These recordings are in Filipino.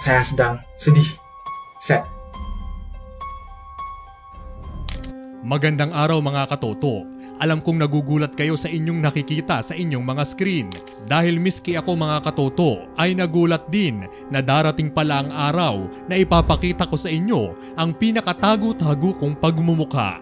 Saya sedang sedih. Sad. Magandang araw mga katoto. Alam kong nagugulat kayo sa inyong nakikita sa inyong mga screen. Dahil miski ako mga katoto ay nagulat din na darating pala ang araw na ipapakita ko sa inyo ang pinakatago-tago kong pagmumukha.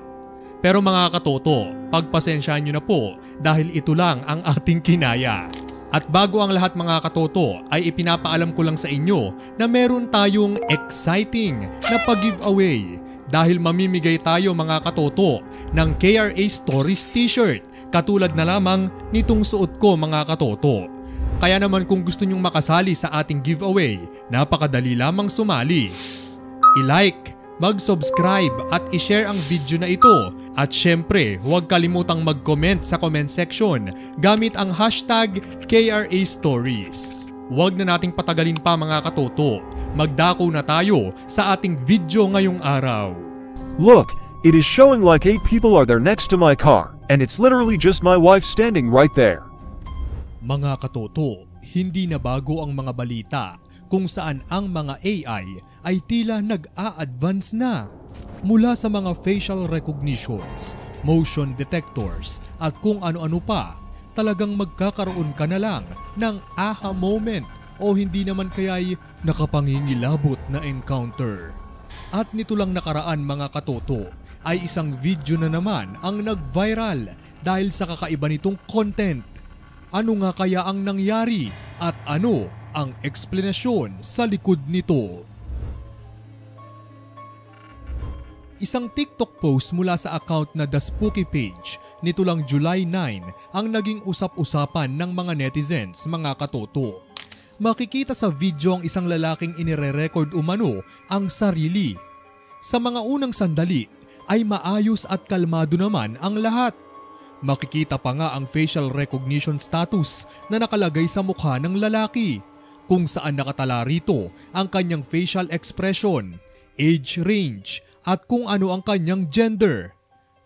Pero mga katoto, pagpasensyaan nyo na po dahil ito lang ang ating kinaya. At bago ang lahat mga katoto ay ipinapaalam ko lang sa inyo na meron tayong exciting na pag-giveaway dahil mamimigay tayo mga katoto ng KRA Stories t-shirt katulad na lamang nitong suot ko mga katoto. Kaya naman kung gusto nyong makasali sa ating giveaway, napakadali lamang sumali. I-like, mag-subscribe at i-share ang video na ito. At syempre, huwag kalimutang mag-comment sa comment section gamit ang hashtag KRA Stories. Huwag na nating patagalin pa mga katoto. Magdako na tayo sa ating video ngayong araw. Look, it is showing like 8 people are there next to my car, and it's literally just my wife standing right there. Mga katoto, hindi na bago ang mga balita kung saan ang mga AI ay tila nag-a-advance na. Mula sa mga facial recognitions, motion detectors at kung ano-ano pa, talagang magkakaroon ka na lang ng aha moment o hindi naman kaya'y nakapangingilabot na encounter. At nito lang nakaraan mga katoto ay isang video na naman ang nag-viral dahil sa kakaiba nitong content. Ano nga kaya ang nangyari at ano ang eksplanasyon sa likod nito? Isang TikTok post mula sa account na The Spooky Page nito lang July 9 ang naging usap-usapan ng mga netizens mga katoto. Makikita sa video ang isang lalaking inire-record umano ang sarili. Sa mga unang sandali ay maayos at kalmado naman ang lahat. Makikita pa nga ang facial recognition status na nakalagay sa mukha ng lalaki, kung saan nakatala rito ang kanyang facial expression, age range, at kung ano ang kanyang gender.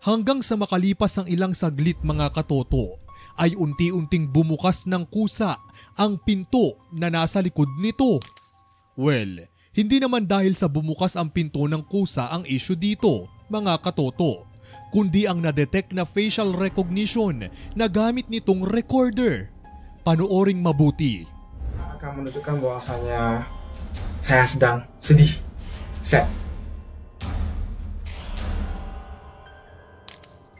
Hanggang sa makalipas ng ilang saglit mga katoto, ay unti-unting bumukas ng kusa ang pinto na nasa likod nito. Well, hindi naman dahil sa bumukas ang pinto ng kusa ang issue dito mga katoto, kundi ang na-detect na facial recognition na gamit nitong recorder. Panooring mabuti. Akan menunjukkan bahwasanya saya sedang sedih. Sad.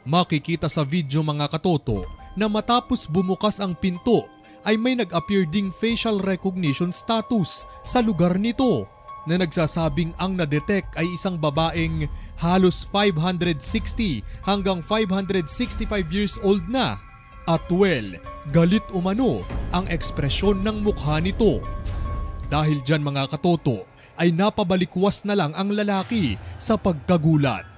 Makikita sa video mga katoto na matapos bumukas ang pinto ay may nag-appear ding facial recognition status sa lugar nito na nagsasabing ang na-detect ay isang babaeng halos 560 hanggang 565 years old na. At well, galit umano ang ekspresyon ng mukha nito. Dahil dyan mga katoto ay napabalikwas na lang ang lalaki sa pagkagulat.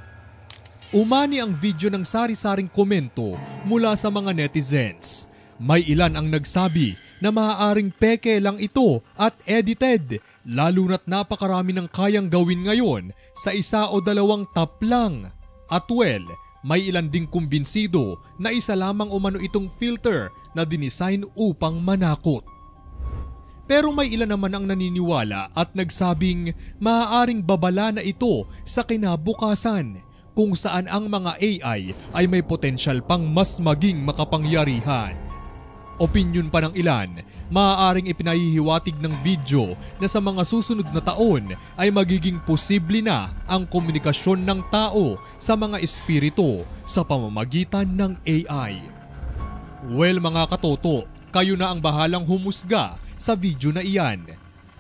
Umani ang video ng sari-saring komento mula sa mga netizens. May ilan ang nagsabi na maaaring peke lang ito at edited, lalo na't napakarami ng kayang gawin ngayon sa isa o dalawang tap lang. At well, may ilan ding kumbinsido na isa lamang umano itong filter na dinisign upang manakot. Pero may ilan naman ang naniniwala at nagsabing maaaring babala na ito sa kinabukasan, kung saan ang mga AI ay may potensyal pang mas maging makapangyarihan. Opinyon pa ng ilan, maaaring ipinahihiwatig ng video na sa mga susunod na taon ay magiging posible na ang komunikasyon ng tao sa mga espiritu sa pamamagitan ng AI. Well mga katoto, kayo na ang bahalang humusga sa video na iyan.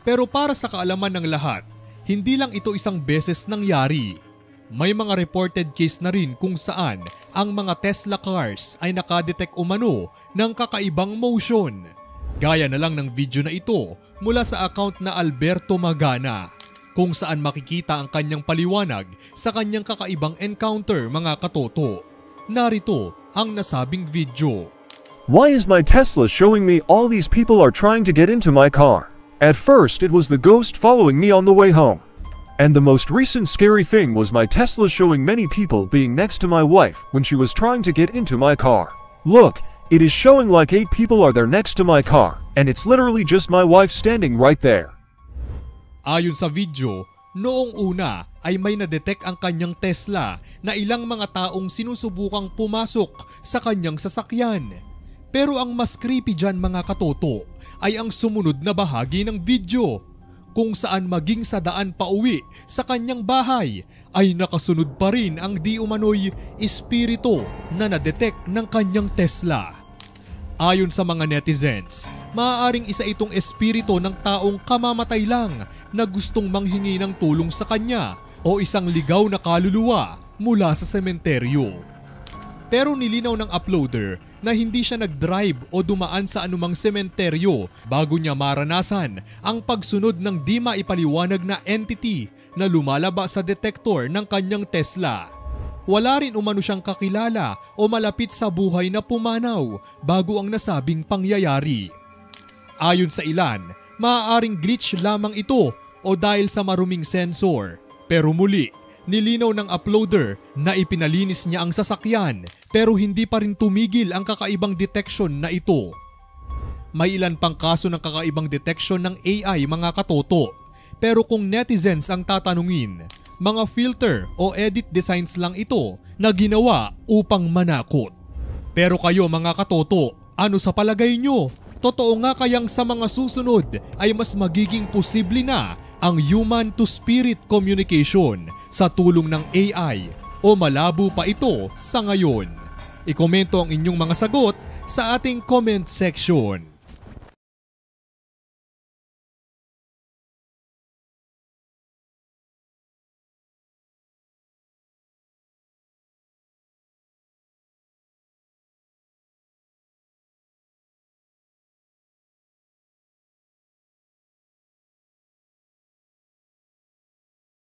Pero para sa kaalaman ng lahat, hindi lang ito isang beses nangyari. May mga reported case na rin kung saan ang mga Tesla cars ay nakadetect umano ng kakaibang motion. Gaya na lang ng video na ito mula sa account na Alberto Magana, kung saan makikita ang kanyang paliwanag sa kanyang kakaibang encounter mga katoto. Narito ang nasabing video. Why is my Tesla showing me all these people are trying to get into my car? At first it was the ghost following me on the way home. And the most recent scary thing was my Tesla showing many people being next to my wife when she was trying to get into my car. Look, it is showing like 8 people are there next to my car, and it's literally just my wife standing right there. Ayon sa video, noong una ay may nadetect ang kanyang Tesla na ilang mga taong sinusubukang pumasok sa kanyang sasakyan. Pero ang mas creepy dyan mga katoto ay ang sumunod na bahagi ng video, kung saan maging sa daan pauwi sa kanyang bahay ay nakasunod pa rin ang di umano'y espiritu na nadetect ng kanyang Tesla. Ayon sa mga netizens, maaaring isa itong espiritu ng taong kamamatay lang na gustong manghingi ng tulong sa kanya o isang ligaw na kaluluwa mula sa sementeryo. Pero nilinaw ng uploader na hindi siya nag-drive o dumaan sa anumang sementeryo bago niya maranasan ang pagsunod ng di maipaliwanag na entity na lumalabas sa detektor ng kanyang Tesla. Wala rin umano siyang kakilala o malapit sa buhay na pumanaw bago ang nasabing pangyayari. Ayon sa ilan, maaaring glitch lamang ito o dahil sa maruming sensor. Pero muli, nilinaw ng uploader na ipinalinis niya ang sasakyan pero hindi pa rin tumigil ang kakaibang detection na ito. May ilan pang kaso ng kakaibang detection ng AI mga katoto. Pero kung netizens ang tatanungin, mga filter o edit designs lang ito na ginawa upang manakot. Pero kayo mga katoto, ano sa palagay nyo? Totoo nga kayang sa mga susunod ay mas magiging posible na ang human to spirit communication sa tulong ng AI o malabo pa ito sa ngayon? Ikomento ang inyong mga sagot sa ating comment section.